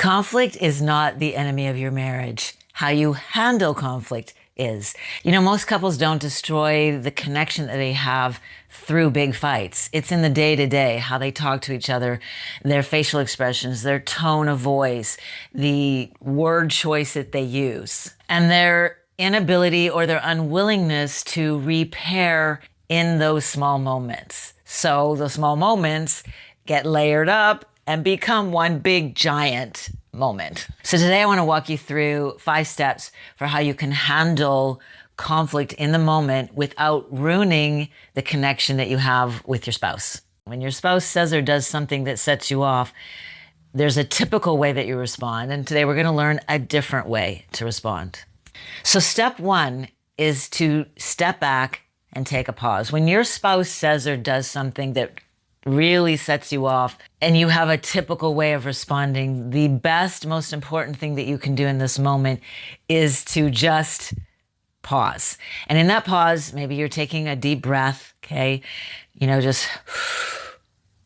Conflict is not the enemy of your marriage. How you handle conflict is. Most couples don't destroy the connection that they have through big fights. It's in the day to day, how they talk to each other, their facial expressions, their tone of voice, the word choice that they use, and their inability or their unwillingness to repair in those small moments. So those small moments get layered up and become one big giant moment. So today I want to walk you through 5 steps for how you can handle conflict in the moment without ruining the connection that you have with your spouse. When your spouse says or does something that sets you off, there's a typical way that you respond. And today we're going to learn a different way to respond. So step 1 is to step back and take a pause. When your spouse says or does something that really sets you off and you have a typical way of responding, the best, most important thing that you can do in this moment is to just pause. And in that pause, maybe you're taking a deep breath, okay? Just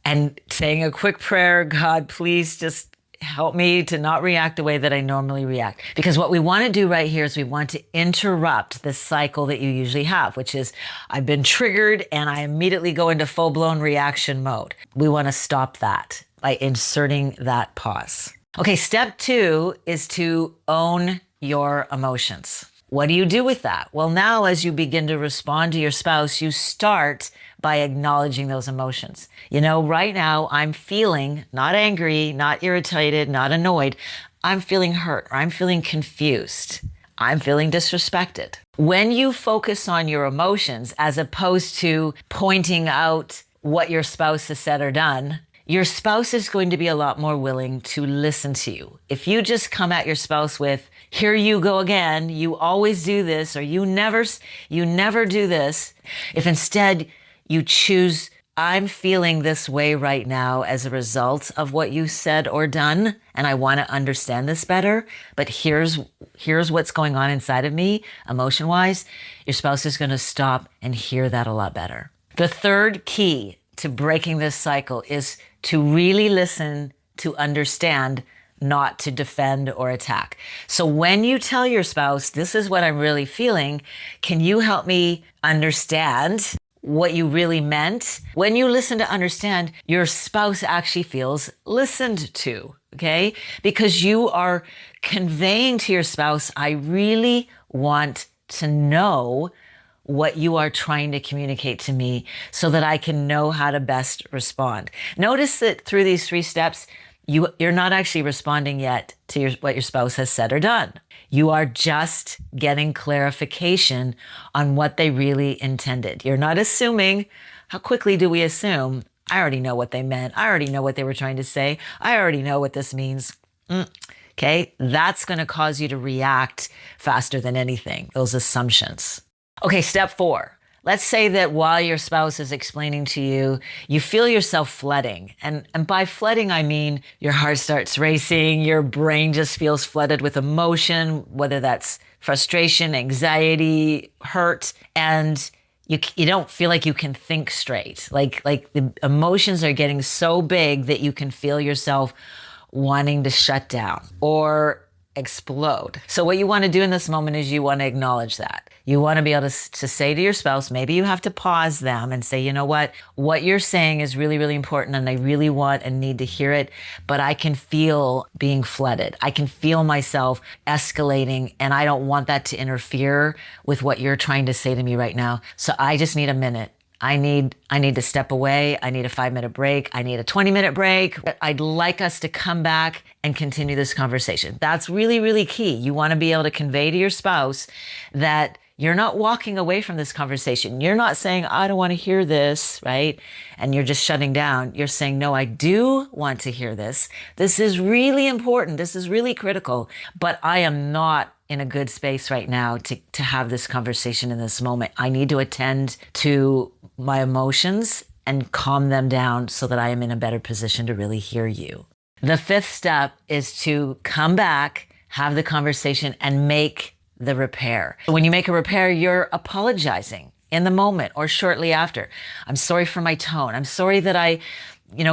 and saying a quick prayer. God, please just help me to not react the way that I normally react. Because what we want to do right here is we want to interrupt the cycle that you usually have, which is I've been triggered and I immediately go into full-blown reaction mode. We want to stop that by inserting that pause. Okay, step 2 is to own your emotions. What do you do with that? Well, now as you begin to respond to your spouse, you start by acknowledging those emotions. Right now I'm feeling not angry, not irritated, not annoyed. I'm feeling hurt, or I'm feeling confused. I'm feeling disrespected. When you focus on your emotions as opposed to pointing out what your spouse has said or done, your spouse is going to be a lot more willing to listen to you. If you just come at your spouse with, here you go again, you always do this, or you never do this. If instead you choose, I'm feeling this way right now as a result of what you said or done, and I want to understand this better, but here's what's going on inside of me, emotion-wise, your spouse is going to stop and hear that a lot better. The third key to breaking this cycle is to really listen, to understand, not to defend or attack. So when you tell your spouse, this is what I'm really feeling, can you help me understand what you really meant? When you listen to understand, your spouse actually feels listened to, okay? Because you are conveying to your spouse, I really want to know what you are trying to communicate to me so that I can know how to best respond. Notice that through these 3 steps, you're not actually responding yet to what your spouse has said or done. You are just getting clarification on what they really intended. You're not assuming. How quickly do we assume? I already know what they meant. I already know what they were trying to say. I already know what this means. Okay, that's going to cause you to react faster than anything, those assumptions. Okay, step 4. Let's say that while your spouse is explaining to you, you feel yourself flooding. And by flooding, I mean your heart starts racing, your brain just feels flooded with emotion, whether that's frustration, anxiety, hurt, and you don't feel like you can think straight. Like the emotions are getting so big that you can feel yourself wanting to shut down or explode. So what you want to do in this moment is you want to acknowledge that. You want to be able to say to your spouse, maybe you have to pause them and say, you know what you're saying is really, really important and I really want and need to hear it, but I can feel being flooded. I can feel myself escalating and I don't want that to interfere with what you're trying to say to me right now. So I just need a minute. I need to step away. I need a 5-minute break. I need a 20-minute break. I'd like us to come back and continue this conversation. That's really, really key. You want to be able to convey to your spouse that you're not walking away from this conversation. You're not saying, I don't want to hear this, right? And you're just shutting down. You're saying, no, I do want to hear this. This is really important. This is really critical, but I am not in a good space right now to have this conversation in this moment. I need to attend to my emotions and calm them down so that I am in a better position to really hear you. The 5th step is to come back, have the conversation, and make the repair. When you make a repair, you're apologizing in the moment or shortly after. I'm sorry for my tone. I'm sorry that I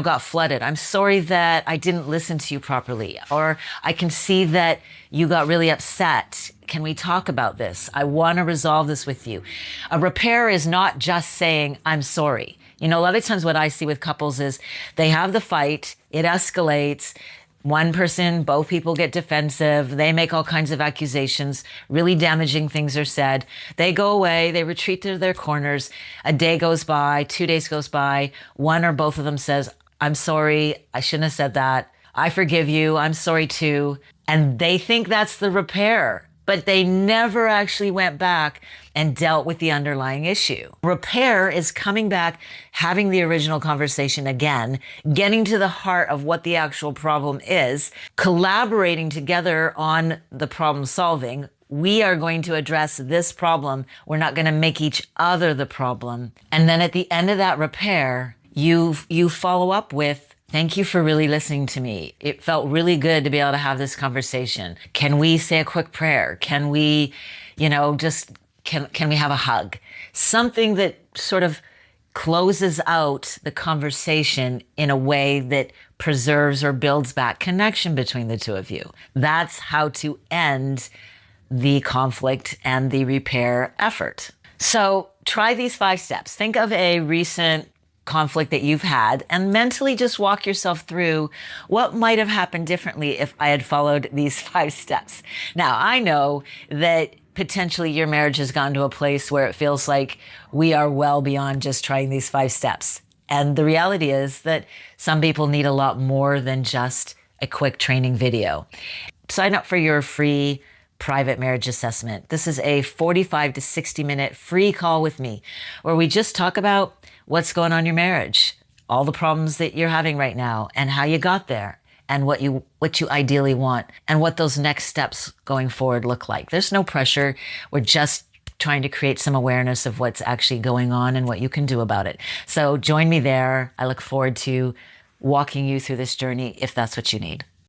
got flooded. I'm sorry that I didn't listen to you properly. Or I can see that you got really upset. Can we talk about this? I want to resolve this with you. A repair is not just saying, I'm sorry. A lot of times what I see with couples is they have the fight, it escalates. One person, both people get defensive. They make all kinds of accusations. Really damaging things are said. They go away. They retreat to their corners. A day goes by. 2 days goes by. One or both of them says, I'm sorry. I shouldn't have said that. I forgive you. I'm sorry too. And they think that's the repair. But they never actually went back and dealt with the underlying issue. Repair is coming back, having the original conversation again, getting to the heart of what the actual problem is, collaborating together on the problem solving. We are going to address this problem. We're not going to make each other the problem. And then at the end of that repair, you follow up with, thank you for really listening to me. It felt really good to be able to have this conversation. Can we say a quick prayer? Can we, can we have a hug? Something that sort of closes out the conversation in a way that preserves or builds back connection between the two of you. That's how to end the conflict and the repair effort. So try these 5 steps. Think of a recent conflict that you've had and mentally just walk yourself through what might have happened differently if I had followed these 5 steps. Now, I know that potentially your marriage has gone to a place where it feels like we are well beyond just trying these 5 steps. And the reality is that some people need a lot more than just a quick training video. Sign up for your free private marriage assessment. This is a 45 to 60 minute free call with me where we just talk about what's going on in your marriage, all the problems that you're having right now and how you got there and what you ideally want and what those next steps going forward look like. There's no pressure. We're just trying to create some awareness of what's actually going on and what you can do about it. So join me there. I look forward to walking you through this journey if that's what you need.